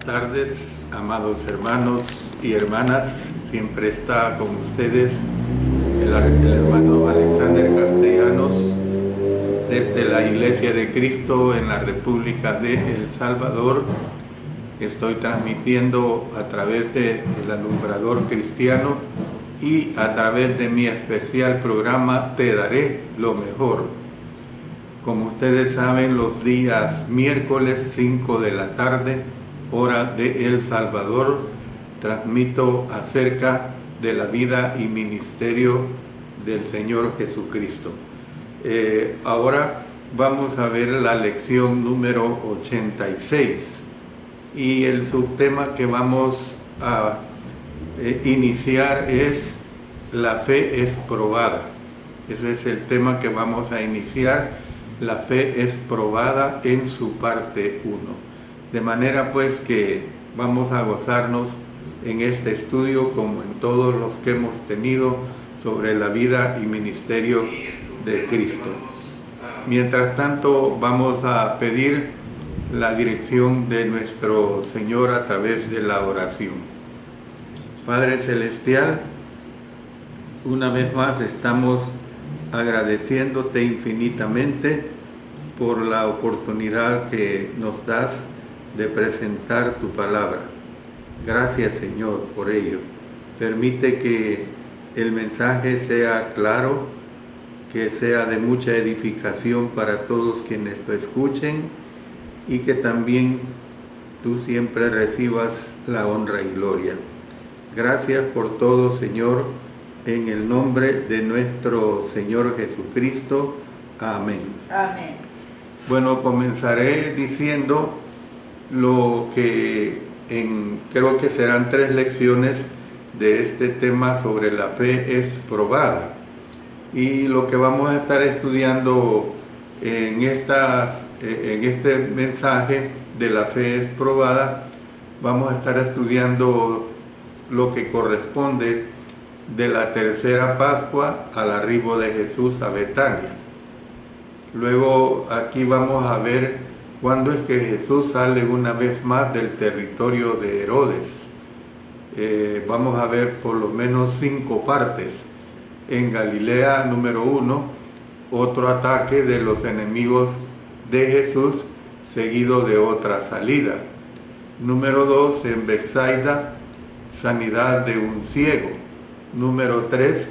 Buenas tardes, amados hermanos y hermanas. Siempre está con ustedes el hermano Alexander Castellanos desde la Iglesia de Cristo en la República de El Salvador. Estoy transmitiendo a través del Alumbrador Cristiano y a través de mi especial programa Te Daré lo Mejor. Como ustedes saben, los días miércoles 5 de la tarde, hora de El Salvador, transmito acerca de la vida y ministerio del Señor Jesucristo. Ahora vamos a ver la lección número 86 y el subtema que vamos a iniciar es la fe es probada. Ese es el tema que vamos a iniciar. La fe es probada en su parte 1. De manera pues que vamos a gozarnos en este estudio como en todos los que hemos tenido sobre la vida y ministerio de Cristo. Mientras tanto vamos a pedir la dirección de nuestro Señor a través de la oración. Padre Celestial, una vez más estamos agradeciéndote infinitamente por la oportunidad que nos das de presentar tu palabra. Gracias, Señor, por ello. Permite que el mensaje sea claro, que sea de mucha edificación para todos quienes lo escuchen y que también tú siempre recibas la honra y gloria. Gracias por todo, Señor, en el nombre de nuestro Señor Jesucristo. Amén. Amén. Bueno, comenzaré diciendo lo que creo que serán 3 lecciones de este tema sobre la fe es probada. Y lo que vamos a estar estudiando en este mensaje de la fe es probada, vamos a estar estudiando lo que corresponde de la tercera Pascua al arribo de Jesús a Betania. Luego aquí vamos a ver cuándo es que Jesús sale una vez más del territorio de Herodes. Vamos a ver por lo menos 5 partes. En Galilea, número 1, otro ataque de los enemigos de Jesús, seguido de otra salida. Número 2, en Betsaida, sanidad de un ciego. Número 3,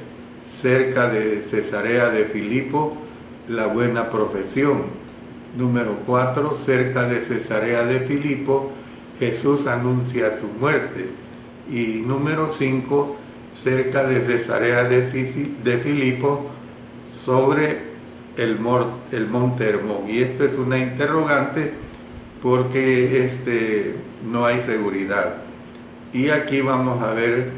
cerca de Cesarea de Filipo, la buena profesión. Número 4, cerca de Cesarea de Filipo, Jesús anuncia su muerte. Y número 5, cerca de Cesarea de Filipo, sobre el monte Hermón. Y esto es una interrogante porque no hay seguridad. Y aquí vamos a ver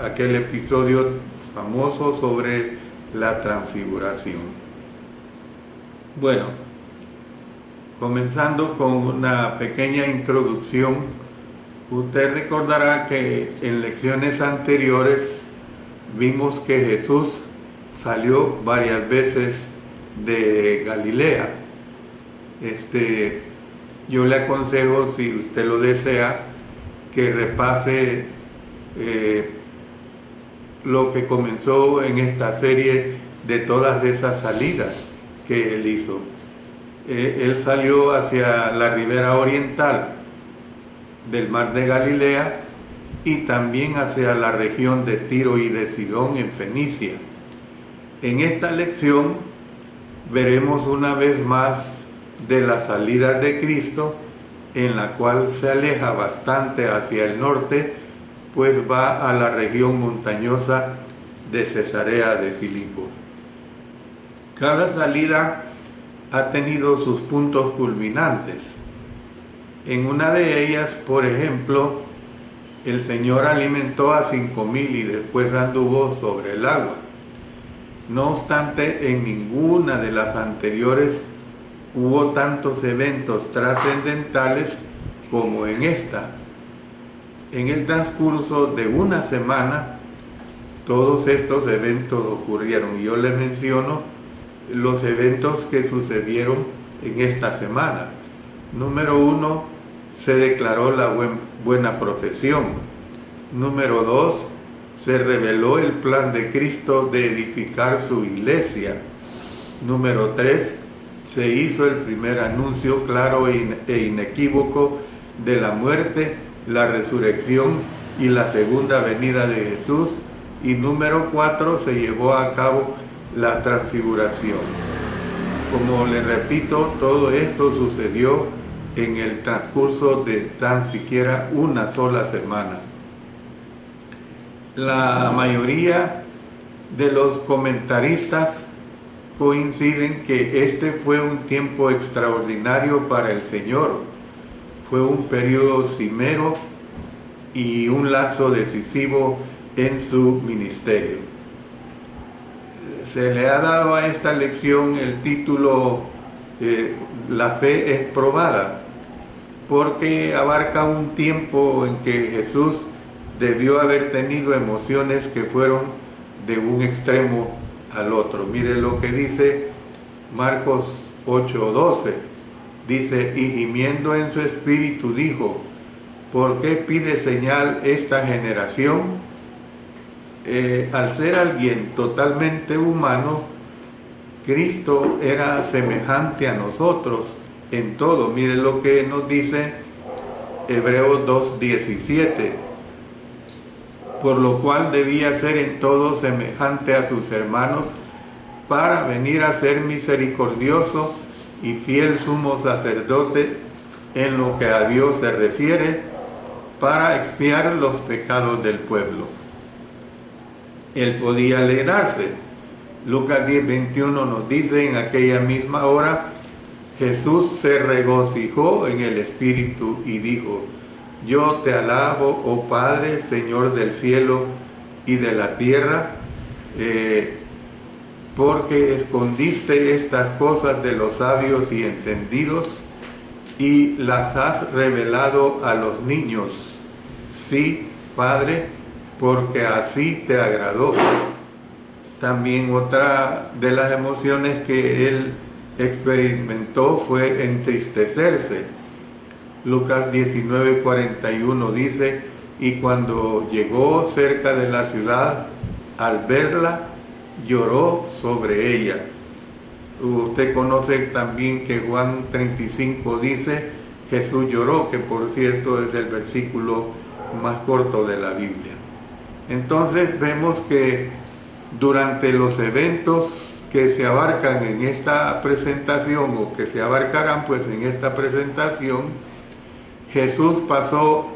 aquel episodio famoso sobre la transfiguración. Bueno, comenzando con una pequeña introducción, usted recordará que en lecciones anteriores vimos que Jesús salió varias veces de Galilea. Yo le aconsejo, si usted lo desea, que repase lo que comenzó en esta serie de todas esas salidas que él hizo. Él salió hacia la ribera oriental del mar de Galilea y también hacia la región de Tiro y de Sidón en Fenicia. En esta lección veremos una vez más de la salida de Cristo, en la cual se aleja bastante hacia el norte, pues va a la región montañosa de Cesarea de Filipo. Cada salida ha tenido sus puntos culminantes. En una de ellas, por ejemplo, el Señor alimentó a 5,000 y después anduvo sobre el agua. No obstante, en ninguna de las anteriores hubo tantos eventos trascendentales como en esta. En el transcurso de una semana, todos estos eventos ocurrieron. Yo les menciono los eventos que sucedieron en esta semana. Número 1, se declaró la buena profesión. Número 2, se reveló el plan de Cristo de edificar su iglesia. Número 3, se hizo el primer anuncio claro e inequívoco de la muerte, la resurrección y la segunda venida de Jesús. Y número 4, se llevó a cabo la transfiguración. Como les repito, todo esto sucedió en el transcurso de tan siquiera una sola semana. La mayoría de los comentaristas coinciden que este fue un tiempo extraordinario para el Señor. Fue un periodo cimero y un lapso decisivo en su ministerio. Se le ha dado a esta lección el título La fe es probada, porque abarca un tiempo en que Jesús debió haber tenido emociones que fueron de un extremo al otro. Mire lo que dice Marcos 8:12. Dice: y gimiendo en su espíritu dijo, ¿por qué pide señal esta generación? Al ser alguien totalmente humano, Cristo era semejante a nosotros en todo. Mire lo que nos dice Hebreos 2:17. Por lo cual debía ser en todo semejante a sus hermanos, para venir a ser misericordioso y fiel sumo sacerdote en lo que a Dios se refiere, para expiar los pecados del pueblo. Él podía alegrarse. Lucas 10:21 nos dice: en aquella misma hora Jesús se regocijó en el Espíritu y dijo: yo te alabo, oh Padre, Señor del cielo y de la tierra, porque escondiste estas cosas de los sabios y entendidos y las has revelado a los niños. Sí, Padre, porque así te agradó. También otra de las emociones que él experimentó fue entristecerse. Lucas 19:41 dice: y cuando llegó cerca de la ciudad, al verla, lloró sobre ella. Usted conoce también que Juan 35 dice: Jesús lloró, que por cierto es el versículo más corto de la Biblia. Entonces vemos que durante los eventos que se abarcan en esta presentación, o que se abarcarán pues en esta presentación, Jesús pasó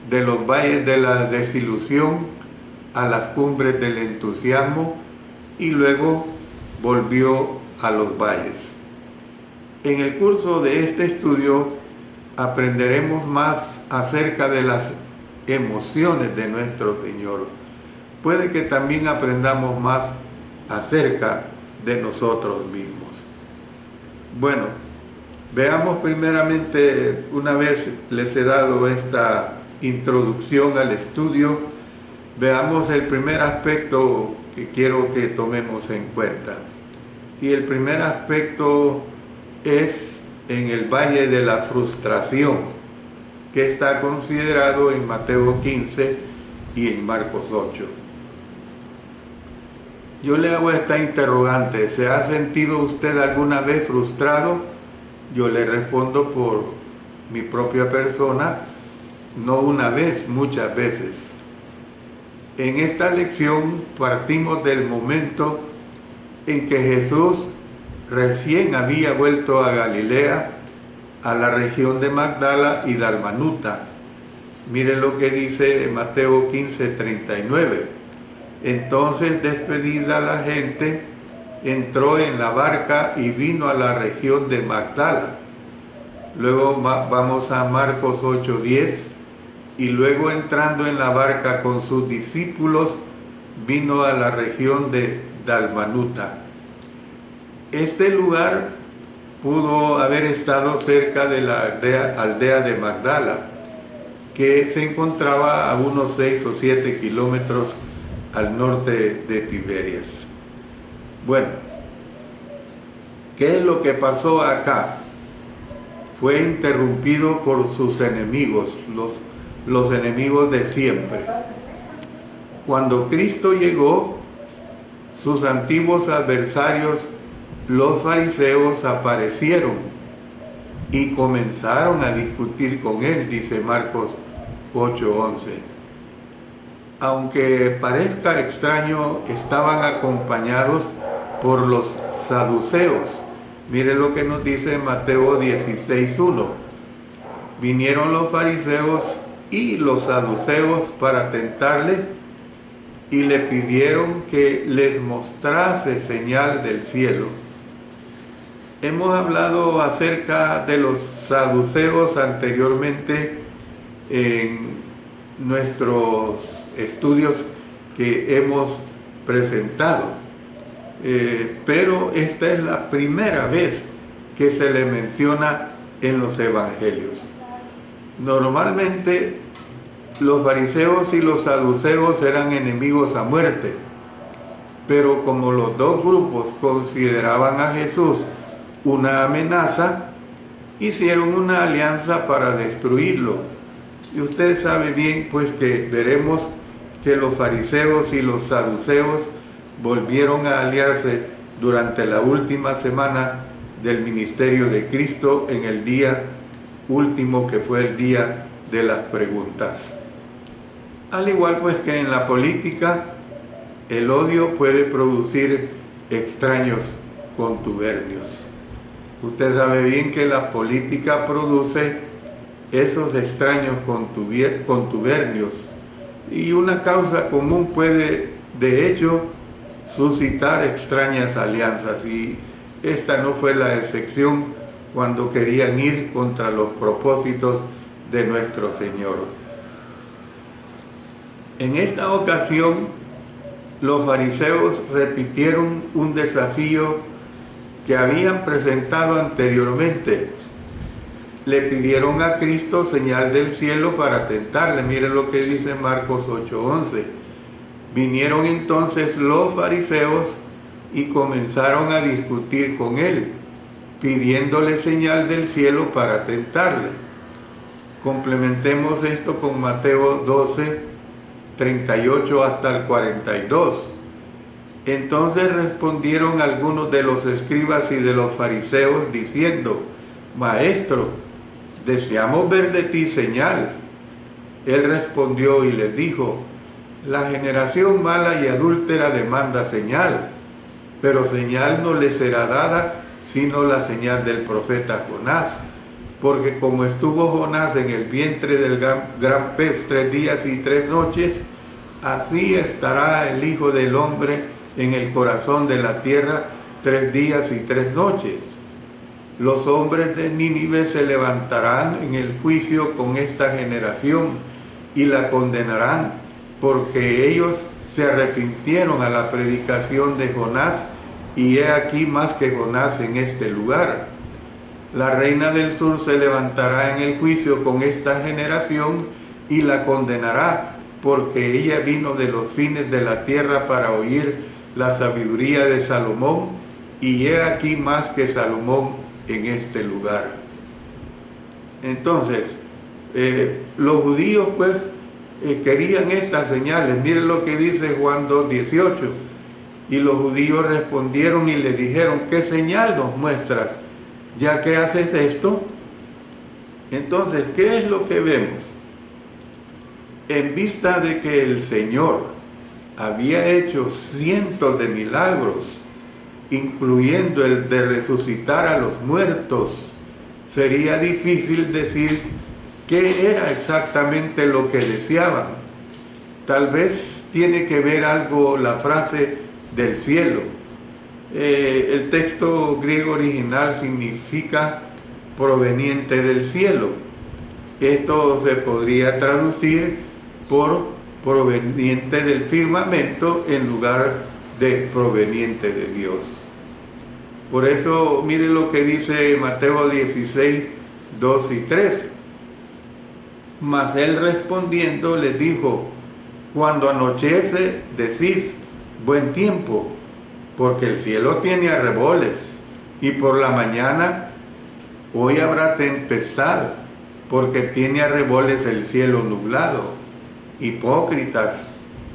de los valles de la desilusión a las cumbres del entusiasmo y luego volvió a los valles. En el curso de este estudio aprenderemos más acerca de las emociones de nuestro Señor. Puede que también aprendamos más acerca de nosotros mismos. Bueno, veamos primeramente, una vez les he dado esta introducción al estudio, veamos el primer aspecto que quiero que tomemos en cuenta. Y el primer aspecto es en el valle de la frustración, que está considerado en Mateo 15 y en Marcos 8. Yo le hago esta interrogante: ¿se ha sentido usted alguna vez frustrado? Yo le respondo por mi propia persona: no una vez, muchas veces. En esta lección partimos del momento en que Jesús recién había vuelto a Galilea, a la región de Magdala y Dalmanuta. Mire lo que dice Mateo 15:39. Entonces, despedida la gente, entró en la barca y vino a la región de Magdala. Luego vamos a Marcos 8:10. Y luego, entrando en la barca con sus discípulos, vino a la región de Dalmanuta. Este lugar pudo haber estado cerca de la aldea de Magdala, que se encontraba a unos 6 o 7 kilómetros al norte de Tiberias. Bueno, ¿qué es lo que pasó acá? fue interrumpido por sus enemigos, los enemigos de siempre. Cuando Cristo llegó, sus antiguos adversarios, los fariseos, aparecieron y comenzaron a discutir con él, dice Marcos 8:11. Aunque parezca extraño, estaban acompañados por los saduceos. Mire lo que nos dice Mateo 16:1. Vinieron los fariseos y los saduceos para tentarle y le pidieron que les mostrase señal del cielo. Hemos hablado acerca de los saduceos anteriormente en nuestros estudios que hemos presentado, pero esta es la primera vez que se le menciona en los evangelios. Normalmente los fariseos y los saduceos eran enemigos a muerte, pero como los dos grupos consideraban a Jesús una amenaza, hicieron una alianza para destruirlo. Y usted sabe bien pues que veremos que los fariseos y los saduceos volvieron a aliarse durante la última semana del ministerio de Cristo, en el día último, que fue el día de las preguntas. Al igual pues que en la política, el odio puede producir extraños contubernios. Usted sabe bien que la política produce esos extraños contubernios, y una causa común puede, de hecho, suscitar extrañas alianzas, y esta no fue la excepción cuando querían ir contra los propósitos de nuestro Señor. En esta ocasión, los fariseos repitieron un desafío que habían presentado anteriormente. Le pidieron a Cristo señal del cielo para tentarle. Miren lo que dice Marcos 8:11. Vinieron entonces los fariseos y comenzaron a discutir con él, pidiéndole señal del cielo para tentarle. Complementemos esto con Mateo 12:38 hasta el 42. Entonces respondieron algunos de los escribas y de los fariseos diciendo: Maestro, deseamos ver de ti señal. Él respondió y les dijo: La generación mala y adúltera demanda señal, pero señal no le será dada sino la señal del profeta Jonás. Porque como estuvo Jonás en el vientre del gran pez 3 días y 3 noches, así estará el Hijo del Hombre en el corazón de la tierra 3 días y 3 noches. Los hombres de Nínive se levantarán en el juicio con esta generación y la condenarán, porque ellos se arrepintieron a la predicación de Jonás, y he aquí más que Jonás en este lugar. La reina del sur se levantará en el juicio con esta generación y la condenará, porque ella vino de los fines de la tierra para oír la sabiduría de Salomón, y he aquí más que Salomón en este lugar. Entonces, los judíos pues querían estas señales. Miren lo que dice Juan 2:18. Y los judíos respondieron y le dijeron: ¿qué señal nos muestras, ya que haces esto? Entonces, ¿qué es lo que vemos? En vista de que el Señor había hecho cientos de milagros, incluyendo el de resucitar a los muertos, sería difícil decir qué era exactamente lo que deseaban. Tal vez tiene que ver algo la frase del cielo. El texto griego original significa proveniente del cielo. Esto se podría traducir por proveniente del firmamento en lugar de proveniente de Dios. Por eso, mire lo que dice Mateo 16, 2 y 3. Mas él respondiendo les dijo: cuando anochece, decís buen tiempo, porque el cielo tiene arreboles, y por la mañana hoy habrá tempestad, porque tiene arreboles el cielo nublado. Hipócritas,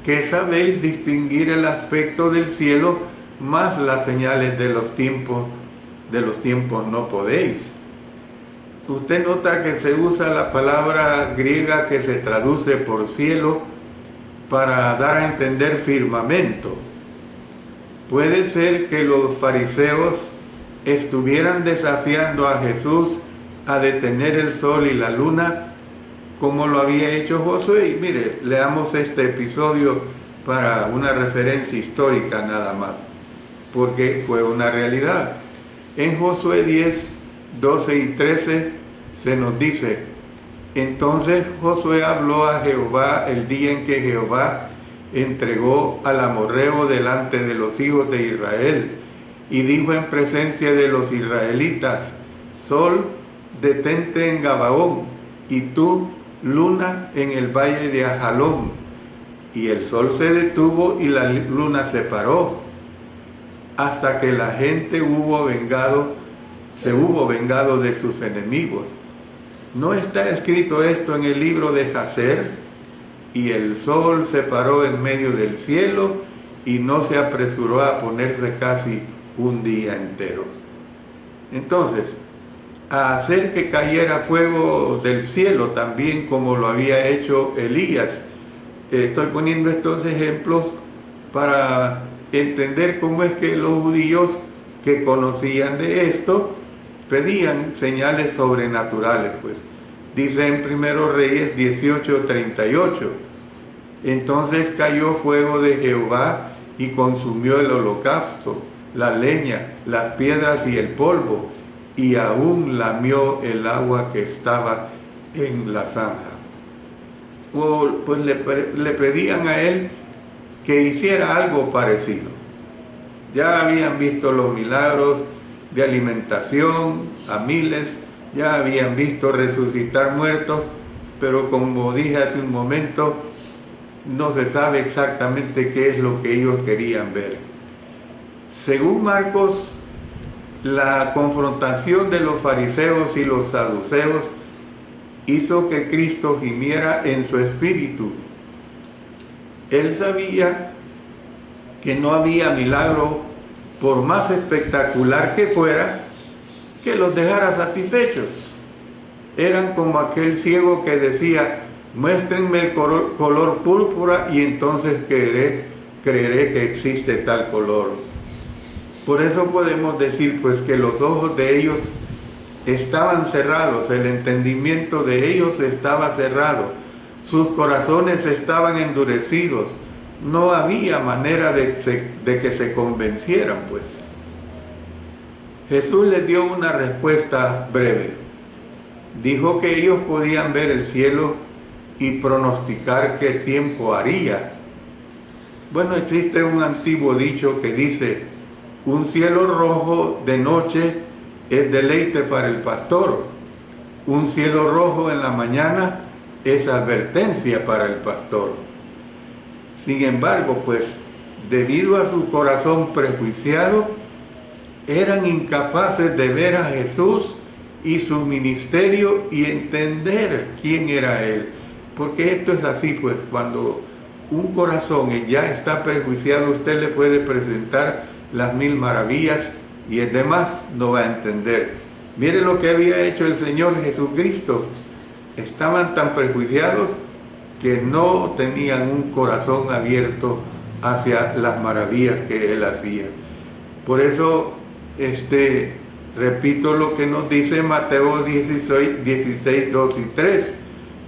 que sabéis distinguir el aspecto del cielo, mas las señales de los tiempos no podéis. Usted nota que se usa la palabra griega que se traduce por cielo para dar a entender firmamento. Puede ser que los fariseos estuvieran desafiando a Jesús a detener el sol y la luna como lo había hecho Josué. Y mire, leamos este episodio para una referencia histórica nada más, porque fue una realidad. En Josué 10, 12 y 13 se nos dice: entonces Josué habló a Jehová el día en que Jehová entregó al amorreo delante de los hijos de Israel, y dijo en presencia de los israelitas: Sol, detente en Gabaón, y tú, luna, en el valle de Ajalón. Y el sol se detuvo y la luna se paró, hasta que la gente se hubo vengado de sus enemigos. ¿No está escrito esto en el libro de Jacer? Y el sol se paró en medio del cielo y no se apresuró a ponerse casi un día entero. Entonces, a hacer que cayera fuego del cielo también, como lo había hecho Elías. Estoy poniendo estos ejemplos para entender cómo es que los judíos que conocían de esto pedían señales sobrenaturales. Pues dice en 1 Reyes 18:38: entonces cayó fuego de Jehová y consumió el holocausto, la leña, las piedras y el polvo, y aún lamió el agua que estaba en la zanja. Pues le pedían a él que hiciera algo parecido. Ya habían visto los milagros de alimentación a miles, ya habían visto resucitar muertos, pero como dije hace un momento, no se sabe exactamente qué es lo que ellos querían ver. Según Marcos, la confrontación de los fariseos y los saduceos hizo que Cristo gimiera en su espíritu. Él sabía que no había milagro, por más espectacular que fuera, que los dejara satisfechos. Eran como aquel ciego que decía: muéstrenme el color púrpura y entonces creeré que existe tal color. Por eso podemos decir pues que los ojos de ellos estaban cerrados, el entendimiento de ellos estaba cerrado, sus corazones estaban endurecidos, no había manera de que se convencieran pues. Jesús les dio una respuesta breve. Dijo que ellos podían ver el cielo y pronosticar qué tiempo haría. Bueno, existe un antiguo dicho que dice: un cielo rojo de noche es deleite para el pastor, un cielo rojo en la mañana es advertencia para el pastor. Sin embargo, pues, debido a su corazón prejuiciado, eran incapaces de ver a Jesús y su ministerio y entender quién era Él. Porque esto es así, pues, cuando un corazón ya está prejuiciado, usted le puede presentar las 1000 maravillas y el demás no va a entender. Mire lo que había hecho el Señor Jesucristo. Estaban tan prejuiciados que no tenían un corazón abierto hacia las maravillas que Él hacía. Por eso, repito lo que nos dice Mateo 16, 2 y 3.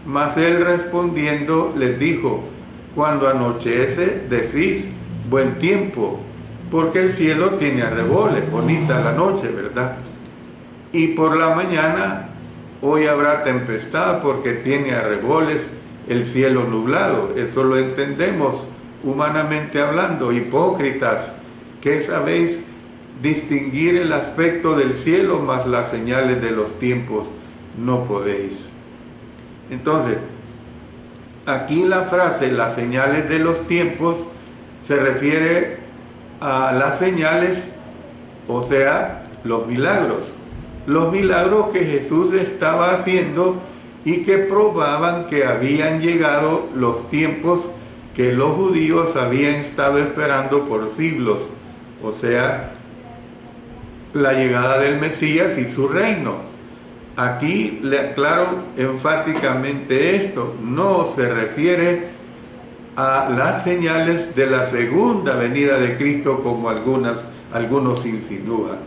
Mas Él respondiendo les dijo: cuando anochece decís buen tiempo, porque el cielo tiene arreboles, bonita la noche, ¿verdad? Y por la mañana, hoy habrá tempestad, porque tiene arreboles el cielo nublado. Eso lo entendemos humanamente hablando. Hipócritas, que sabéis distinguir el aspecto del cielo, mas las señales de los tiempos no podéis. Entonces, aquí la frase las señales de los tiempos se refiere a las señales, o sea, los milagros. los milagros que Jesús estaba haciendo y que probaban que habían llegado los tiempos que los judíos habían estado esperando por siglos, o sea, la llegada del Mesías y su reino. Aquí le aclaro enfáticamente esto, no se refiere a las señales de la segunda venida de Cristo como algunos insinúan.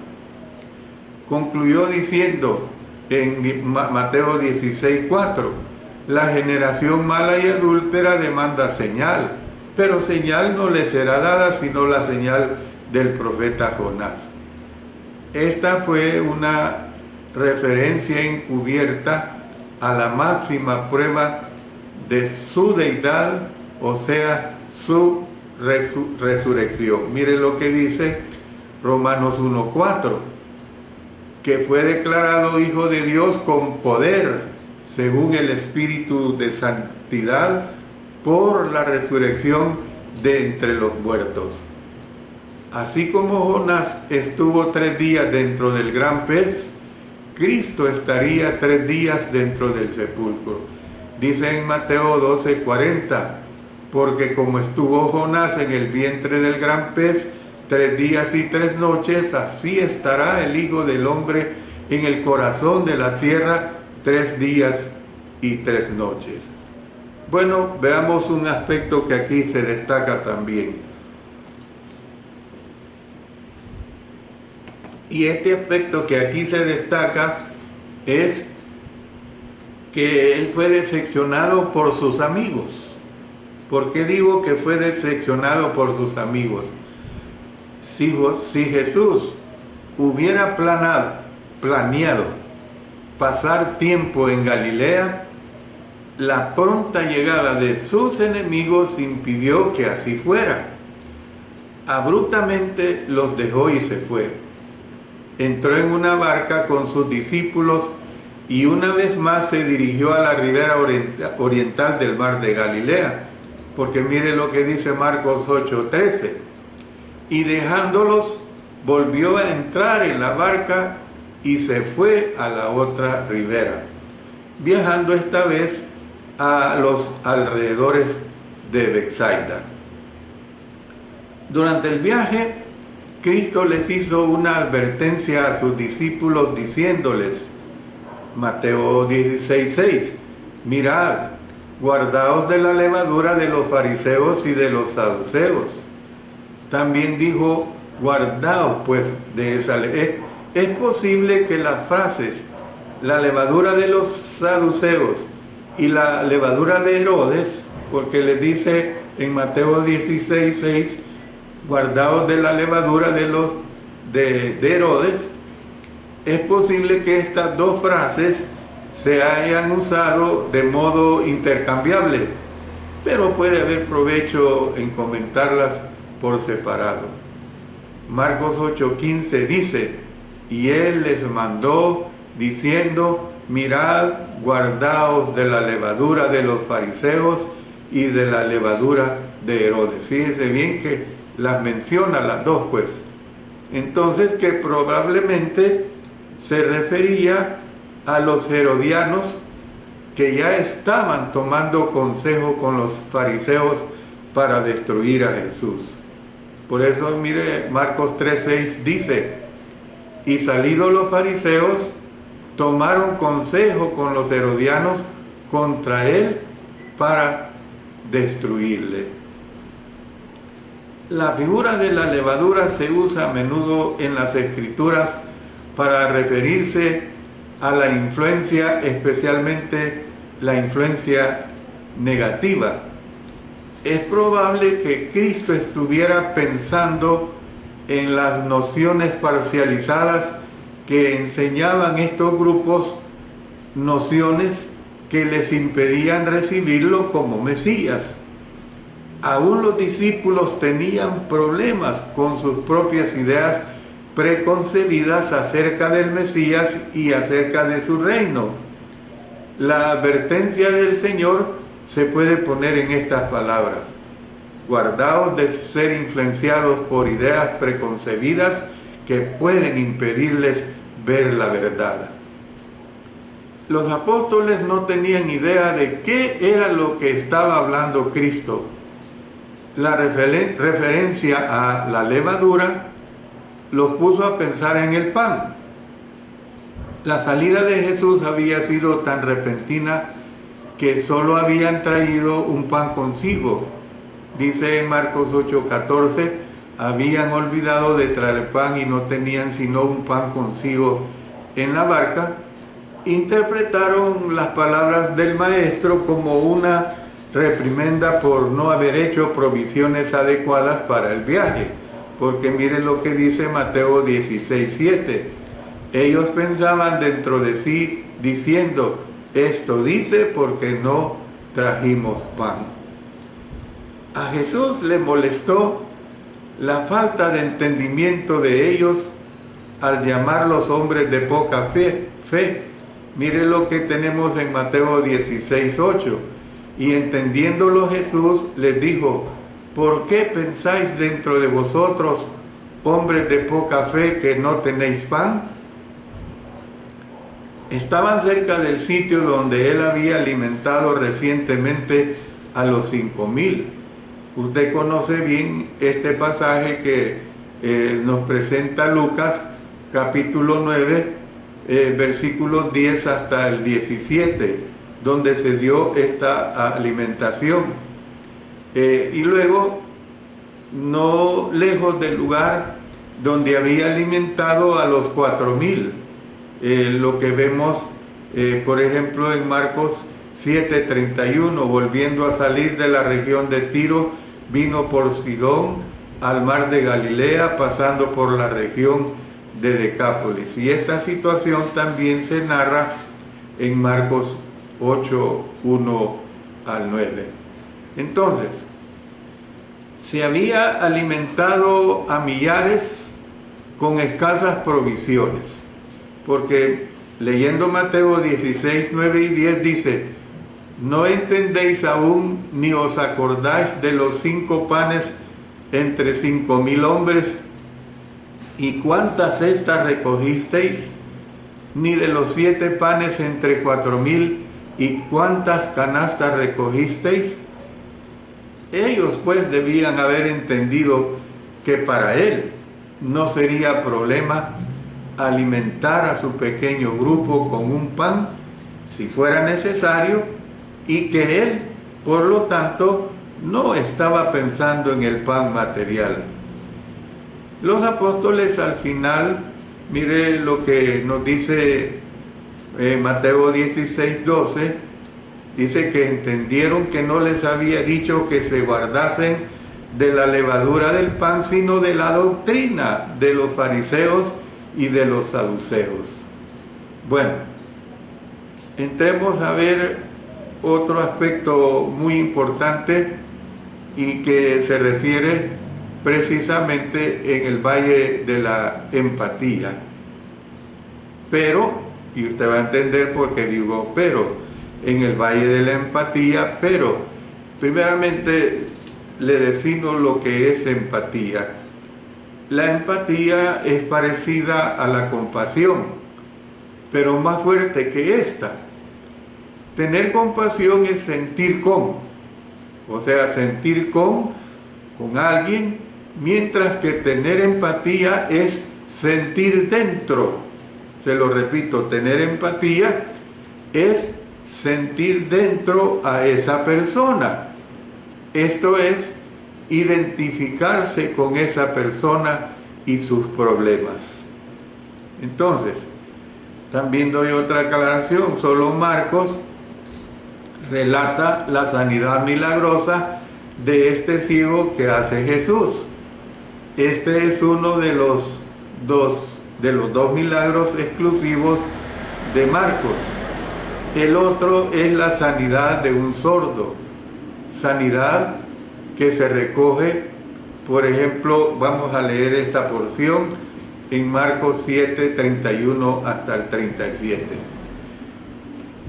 Concluyó diciendo en Mateo 16:4, la generación mala y adúltera demanda señal, pero señal no le será dada sino la señal del profeta Jonás. Esta fue una referencia encubierta a la máxima prueba de su deidad, o sea, su resurrección. Mire lo que dice Romanos 1:4, que fue declarado Hijo de Dios con poder, según el Espíritu de Santidad, por la resurrección de entre los muertos. Así como Jonás estuvo 3 días dentro del gran pez, Cristo estaría 3 días dentro del sepulcro. Dice en Mateo 12:40, porque como estuvo Jonás en el vientre del gran pez 3 días y 3 noches, así estará el Hijo del Hombre en el corazón de la tierra 3 días y 3 noches. Bueno, veamos un aspecto que aquí se destaca también. Y este aspecto que aquí se destaca es que él fue decepcionado por sus amigos. ¿Por qué digo que fue decepcionado por sus amigos? Si Jesús hubiera planeado pasar tiempo en Galilea, la pronta llegada de sus enemigos impidió que así fuera. Abruptamente los dejó y se fue. Entró en una barca con sus discípulos y una vez más se dirigió a la ribera oriental del mar de Galilea, porque mire lo que dice Marcos 8:13, y dejándolos volvió a entrar en la barca y se fue a la otra ribera, viajando esta vez a los alrededores de Betsaida. Durante el viaje, Cristo les hizo una advertencia a sus discípulos diciéndoles, Mateo 16:6, mirad, guardaos de la levadura de los fariseos y de los saduceos. También dijo, guardaos pues de esa levadura. Es posible que las frases, la levadura de los saduceos y la levadura de Herodes, porque les dice en Mateo 16:6, guardaos de la levadura de Herodes, es posible que estas dos frases se hayan usado de modo intercambiable, pero puede haber provecho en comentarlas por separado. Marcos 8:15 dice, y él les mandó diciendo, mirad, guardaos de la levadura de los fariseos y de la levadura de Herodes. Fíjense bien que las menciona las dos, pues. Entonces, que probablemente se refería a los herodianos que ya estaban tomando consejo con los fariseos para destruir a Jesús. Por eso, mire, Marcos 3:6 dice, y salidos los fariseos, tomaron consejo con los herodianos contra él para destruirle. La figura de la levadura se usa a menudo en las escrituras para referirse a la influencia, especialmente la influencia negativa. Es probable que Cristo estuviera pensando en las nociones parcializadas que enseñaban estos grupos, nociones que les impedían recibirlo como Mesías. Aún los discípulos tenían problemas con sus propias ideas preconcebidas acerca del Mesías y acerca de su reino. La advertencia del Señor se puede poner en estas palabras: guardaos de ser influenciados por ideas preconcebidas que pueden impedirles ver la verdad. Los apóstoles no tenían idea de qué era lo que estaba hablando Cristo. La referencia a la levadura los puso a pensar en el pan. La salida de Jesús había sido tan repentina que solo habían traído un pan consigo. Dice en Marcos 8:14, habían olvidado de traer pan y no tenían sino un pan consigo en la barca. Interpretaron las palabras del maestro como una reprimenda por no haber hecho provisiones adecuadas para el viaje, porque miren lo que dice Mateo 16:7. Ellos pensaban dentro de sí diciendo, esto dice porque no trajimos pan. A Jesús le molestó la falta de entendimiento de ellos al llamarlos hombres de poca fe. Mire lo que tenemos en Mateo 16:8. Y entendiéndolo Jesús les dijo, ¿por qué pensáis dentro de vosotros, hombres de poca fe, que no tenéis pan? Estaban cerca del sitio donde él había alimentado recientemente a los 5,000. Usted conoce bien este pasaje que nos presenta Lucas, capítulo 9, versículos 10 hasta el 17, donde se dio esta alimentación. Y luego, no lejos del lugar donde había alimentado a los 4,000, lo que vemos, por ejemplo, en Marcos 7:31, volviendo a salir de la región de Tiro, vino por Sidón al mar de Galilea, pasando por la región de Decápolis. Y esta situación también se narra en Marcos 8:1 al 9. Entonces, se había alimentado a millares con escasas provisiones, porque leyendo Mateo 16:9 y 10 dice, ¿no entendéis aún ni os acordáis de los 5 panes entre 5,000 hombres? ¿Y cuántas cestas recogisteis? Ni de los 7 panes entre 4,000, ¿y cuántas canastas recogisteis? Ellos pues debían haber entendido que para él no sería problema alimentar a su pequeño grupo con un pan, si fuera necesario, y que él, por lo tanto, no estaba pensando en el pan material. Los apóstoles al final, mire lo que nos dice Mateo 16:12, dice que entendieron que no les había dicho que se guardasen de la levadura del pan, sino de la doctrina de los fariseos y de los saduceos. Bueno, entremos a ver otro aspecto muy importante y que se refiere precisamente en el valle de la empatía. Pero, y usted va a entender por qué digo pero, en el valle de la empatía, pero primeramente le defino lo que es empatía. La empatía es parecida a la compasión, pero más fuerte que esta. Tener compasión es sentir con, o sea, sentir con alguien, mientras que tener empatía es sentir dentro. Se lo repito, tener empatía es sentir dentro a esa persona. Esto es identificarse con esa persona y sus problemas. Entonces, también doy otra aclaración. Solo Marcos relata la sanidad milagrosa de este ciego que hace Jesús. Este es uno de los dos milagros exclusivos de Marcos. El otro es la sanidad de un sordo, sanidad que se recoge, por ejemplo, vamos a leer esta porción en Marcos 7:31 hasta el 37.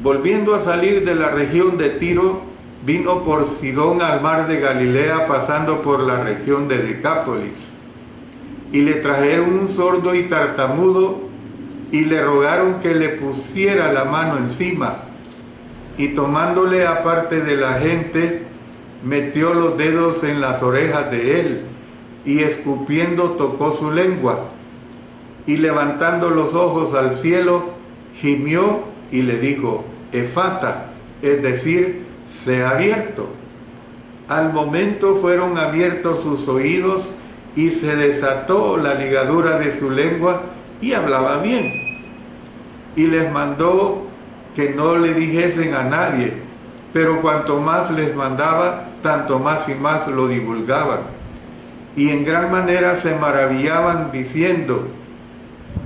Volviendo a salir de la región de Tiro, vino por Sidón al mar de Galilea, pasando por la región de Decápolis. Y le trajeron un sordo y tartamudo y le rogaron que le pusiera la mano encima, y tomándole aparte de la gente, metió los dedos en las orejas de él, y escupiendo tocó su lengua, y levantando los ojos al cielo, gimió y le dijo: Efata, es decir, sea abierto. Al momento fueron abiertos sus oídos y se desató la ligadura de su lengua y hablaba bien. Y les mandó que no le dijesen a nadie, pero cuanto más les mandaba, tanto más y más lo divulgaban. Y en gran manera se maravillaban diciendo: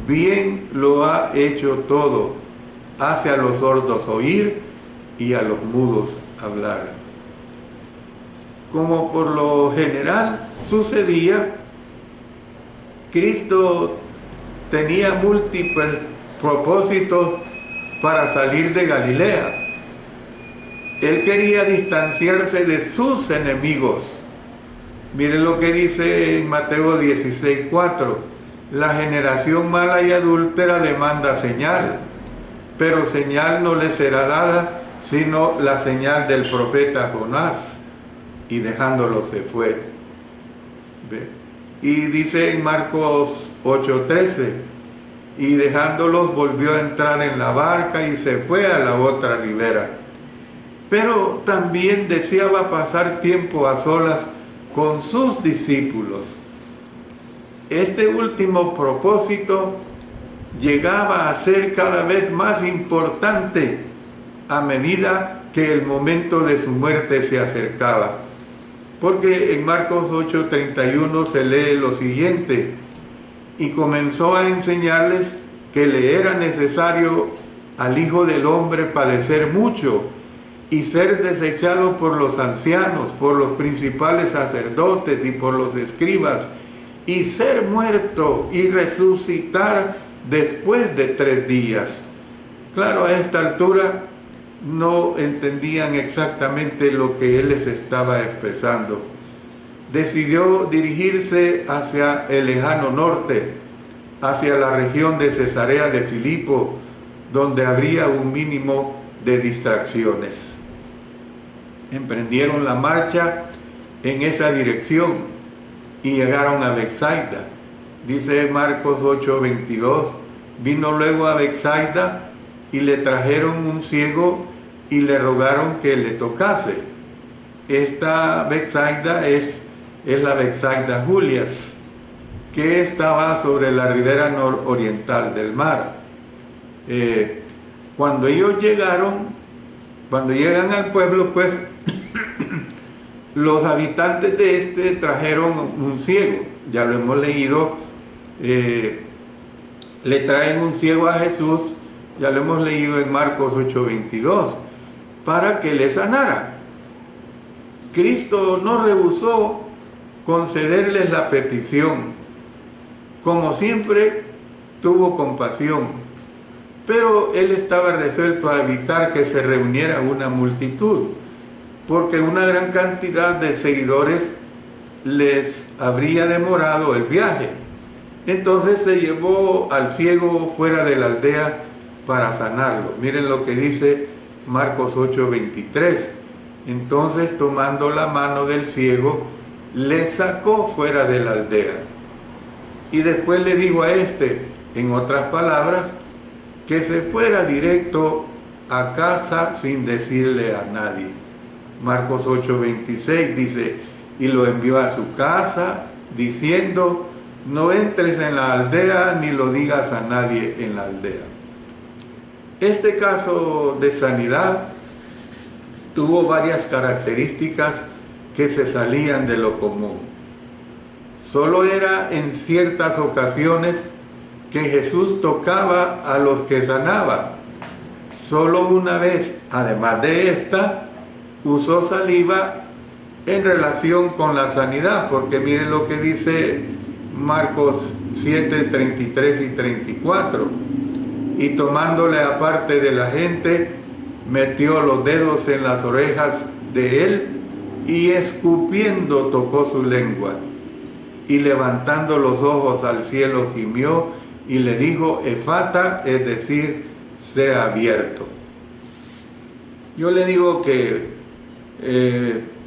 bien lo ha hecho todo, hace a los sordos oír y a los mudos hablar. Como por lo general sucedía, Cristo tenía múltiples propósitos para salir de Galilea. Él quería distanciarse de sus enemigos. Miren lo que dice en Mateo 16:4. La generación mala y adúltera demanda señal, pero señal no le será dada, sino la señal del profeta Jonás. Y dejándolo se fue. ¿Ve? Y dice en Marcos 8:13, y dejándolos volvió a entrar en la barca y se fue a la otra ribera. Pero también deseaba pasar tiempo a solas con sus discípulos. Este último propósito llegaba a ser cada vez más importante a medida que el momento de su muerte se acercaba. Porque en Marcos 8:31 se lee lo siguiente: y comenzó a enseñarles que le era necesario al Hijo del Hombre padecer mucho y ser desechado por los ancianos, por los principales sacerdotes y por los escribas, y ser muerto y resucitar después de 3 días. Claro, a esta altura no entendían exactamente lo que él les estaba expresando. Decidió dirigirse hacia el lejano norte, hacia la región de Cesarea de Filipo, donde habría un mínimo de distracciones. Emprendieron la marcha en esa dirección y llegaron a Betsaida. Dice Marcos 8:22, vino luego a Betsaida y le trajeron un ciego y le rogaron que le tocase. Esta Betsaida es la Betsaida Julias, que estaba sobre la ribera nororiental del mar. Cuando ellos llegan al pueblo, pues los habitantes de este trajeron un ciego, ya lo hemos leído, le traen un ciego a Jesús, ya lo hemos leído en Marcos 8:22, para que le sanara. Cristo no rehusó concederles la petición. Como siempre, tuvo compasión, pero él estaba resuelto a evitar que se reuniera una multitud, porque una gran cantidad de seguidores les habría demorado el viaje. Entonces se llevó al ciego fuera de la aldea para sanarlo. Miren lo que dice Marcos 8:23. Entonces, tomando la mano del ciego, le sacó fuera de la aldea. Y después le dijo a este, en otras palabras, que se fuera directo a casa sin decirle a nadie. Marcos 8:26 dice, y lo envió a su casa, diciendo, no entres en la aldea ni lo digas a nadie en la aldea. Este caso de sanidad tuvo varias características que se salían de lo común. Solo era en ciertas ocasiones que Jesús tocaba a los que sanaba. Solo una vez, además de esta, usó saliva en relación con la sanidad, porque miren lo que dice Marcos 7:33 y 34. Y tomándole aparte de la gente, metió los dedos en las orejas de él y escupiendo tocó su lengua. Y levantando los ojos al cielo gimió y le dijo efata, es decir, sea abierto. Yo le digo que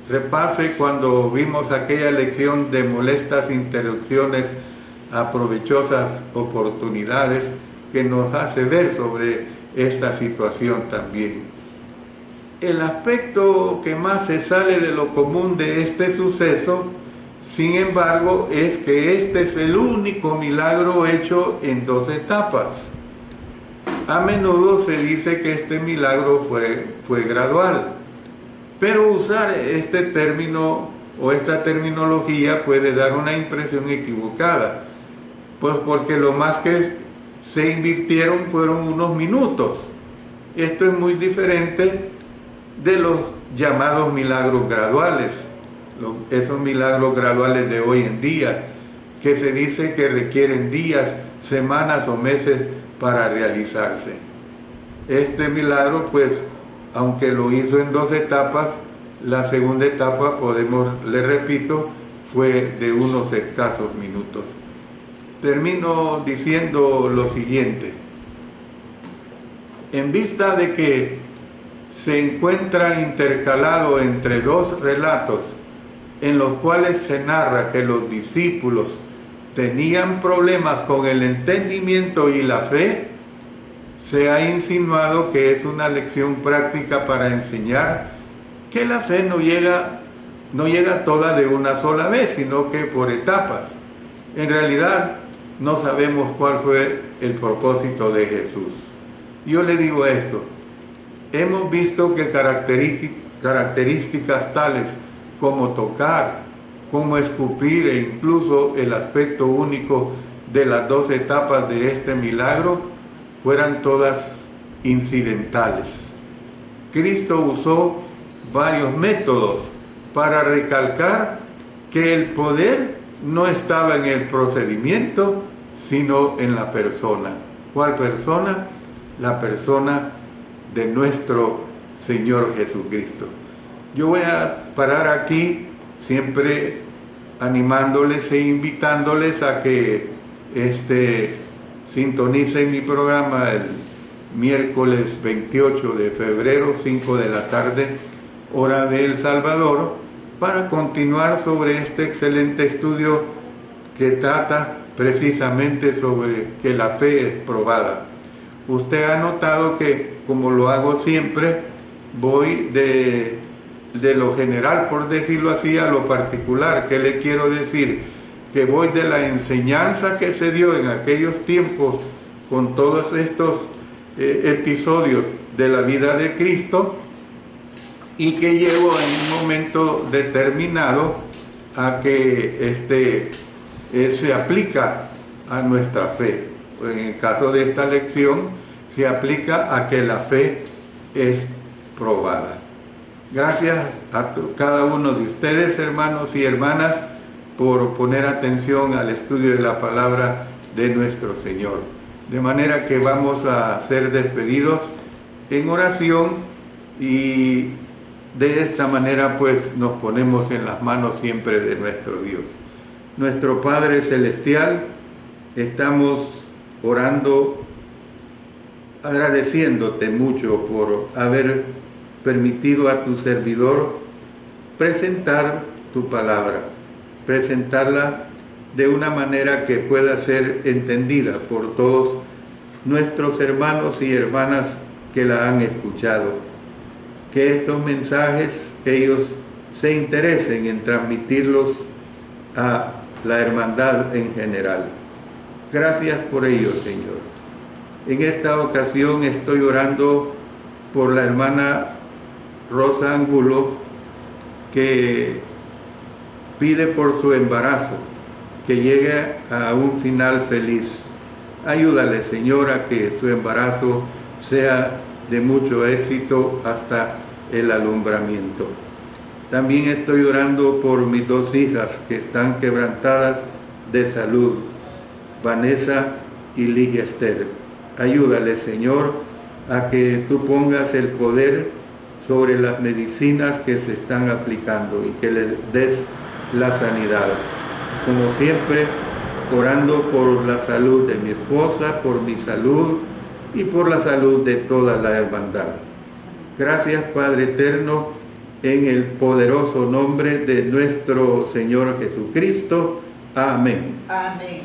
repase cuando vimos aquella lección de molestas interrupciones a provechosas oportunidades, que nos hace ver sobre esta situación también. El aspecto que más se sale de lo común de este suceso, sin embargo, es que este es el único milagro hecho en 2 etapas. A menudo se dice que este milagro fue gradual, pero usar este término o esta terminología puede dar una impresión equivocada, pues porque lo más que se invirtieron fueron unos minutos. Esto es muy diferente de los llamados milagros graduales, esos milagros graduales de hoy en día, que se dice que requieren días, semanas o meses para realizarse. Este milagro, pues, aunque lo hizo en 2 etapas, la segunda etapa, le repito, fue de unos escasos minutos. Termino diciendo lo siguiente. En vista de que se encuentra intercalado entre 2 relatos en los cuales se narra que los discípulos tenían problemas con el entendimiento y la fe, se ha insinuado que es una lección práctica para enseñar que la fe no llega toda de una sola vez, sino que por etapas. En realidad, no sabemos cuál fue el propósito de Jesús. Yo le digo esto: hemos visto que características tales como tocar, como escupir e incluso el aspecto único de las 2 etapas de este milagro fueran todas incidentales. Cristo usó varios métodos para recalcar que el poder no estaba en el procedimiento, sino en la persona. ¿Cuál persona? La persona de nuestro Señor Jesucristo. Yo voy a parar aquí, siempre animándoles e invitándoles a que sintonicen mi programa el miércoles 28 de febrero, 5 de la tarde, hora de El Salvador, para continuar sobre este excelente estudio que trata precisamente sobre que la fe es probada. Usted ha notado que, como lo hago siempre, voy de lo general, por decirlo así, a lo particular. ¿Qué le quiero decir? Que voy de la enseñanza que se dio en aquellos tiempos con todos estos episodios de la vida de Cristo, y que llego en un momento determinado a que se aplica a nuestra fe. En el caso de esta lección, se aplica a que la fe es probada. Gracias a cada uno de ustedes, hermanos y hermanas, por poner atención al estudio de la palabra de nuestro Señor. De manera que vamos a ser despedidos en oración, y de esta manera pues nos ponemos en las manos siempre de nuestro Dios. Nuestro Padre Celestial, estamos orando, agradeciéndote mucho por haber permitido a tu servidor presentar tu palabra, presentarla de una manera que pueda ser entendida por todos nuestros hermanos y hermanas que la han escuchado. Que estos mensajes ellos se interesen en transmitirlos a la hermandad en general. Gracias por ello, Señor. En esta ocasión estoy orando por la hermana Rosa Angulo, que pide por su embarazo, que llegue a un final feliz. Ayúdale, Señor, a que su embarazo sea de mucho éxito hasta el alumbramiento. También estoy orando por mis 2 hijas que están quebrantadas de salud, Vanessa y Ligia Esther. Ayúdale, Señor, a que tú pongas el poder sobre las medicinas que se están aplicando y que les des la sanidad. Como siempre, orando por la salud de mi esposa, por mi salud y por la salud de toda la hermandad. Gracias, Padre eterno, en el poderoso nombre de nuestro Señor Jesucristo. Amén. Amén.